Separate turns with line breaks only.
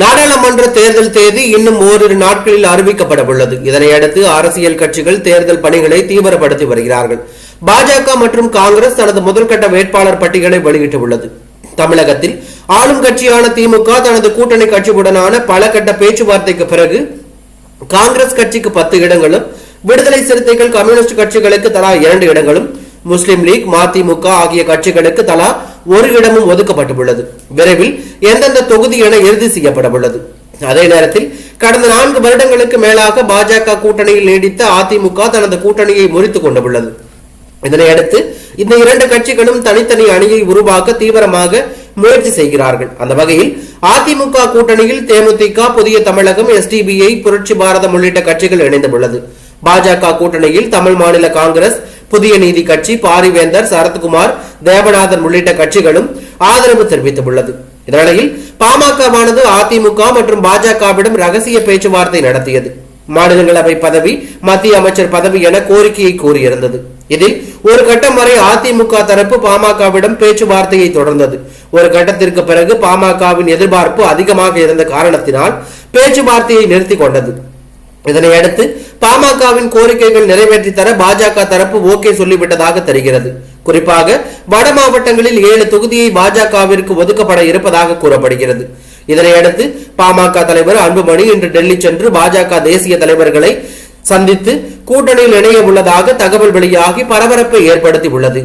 நாடாளுமன்ற தேர்தல் தேதி இன்னும் ஓரிரு நாட்களில் அறிவிக்கப்பட உள்ளது. இதனையடுத்து அரசியல் கட்சிகள் தேர்தல் பணிகளை தீவிரப்படுத்தி வருகிறார்கள். பாஜக மற்றும் காங்கிரஸ் தனது முதல்கட்ட வேட்பாளர் பட்டியலை வெளியிட்டுள்ளது. தமிழகத்தில் ஆளும் கட்சியான திமுக தனது கூட்டணி கட்சியுடனான பல கட்ட பேச்சுவார்த்தைக்கு பிறகு காங்கிரஸ் கட்சிக்கு 10 இடங்களும், விடுதலை சிறுத்தைகள் கம்யூனிஸ்ட் கட்சிகளுக்கு தலா 2 இடங்களும், முஸ்லிம் லீக், மதிமுக ஆகிய கட்சிகளுக்கு தலா 1 இடமும் ஒதுக்கப்பட்டுள்ளது. விரைவில் எந்தெந்த தொகுதி என இறுதி செய்யப்பட உள்ளது. அதே நேரத்தில் கடந்த 4 வருடங்களுக்கு மேலாக பாஜக கூட்டணியில் நீடித்த அதிமுக தனது கூட்டணியை முறித்துக் கொண்டுள்ளது. இதனையடுத்து இந்த 2 கட்சிகளும் தனித்தனி அணியை உருவாக்க தீவிரமாக முயற்சி செய்கிறார்கள். அந்த வகையில் அதிமுக கூட்டணியில் தேமுதிக, புதிய தமிழகம், எஸ்டிபிஐ, புரட்சி பாரதம் உள்ளிட்ட கட்சிகள் இணைந்துள்ளது. பாஜக கூட்டணியில் தமிழ் மாநில காங்கிரஸ், புதிய நீதி கட்சி, பாரிவேந்தர், சரத்குமார், தேவநாதன் உள்ளிட்ட கட்சிகளும் ஆதரவு தெரிவித்துள்ளது. இதனிடையில் பாமகவானது அதிமுக மற்றும் பாஜகவிடம் ரகசிய பேச்சுவார்த்தை நடத்தியது. மாநிலங்களவை பதவி, மத்திய அமைச்சர் பதவி என கோரிக்கையை கூறியிருந்தது. இதில் ஒரு கட்டம் வரை அதிமுக தரப்பு பாமகவிடம் பேச்சுவார்த்தையை தொடர்ந்தது. ஒரு கட்டத்திற்கு பிறகு பாமகவின் எதிர்பார்ப்பு அதிகமாக இருந்த காரணத்தினால் பேச்சுவார்த்தையை நிறுத்திக் கொண்டது. இதனையடுத்து பாமகவின் கோரிக்கைகள் நிறைவேற்றி தர பாஜக தரப்பு ஓகே சொல்லிவிட்டதாக தெரிகிறது. குறிப்பாக வட மாவட்டங்களில் 7 தொகுதியை பாஜகவிற்கு ஒதுக்கப்பட இருப்பதாக கூறப்படுகிறது. இதனையடுத்து பாமக தலைவர் அன்புமணி இன்று டெல்லி சென்று பாஜக தேசிய தலைவர்களை சந்தித்து கூட்டணியில் இணைய உள்ளதாக தகவல் வெளியாகி பரபரப்பை ஏற்படுத்தி உள்ளது.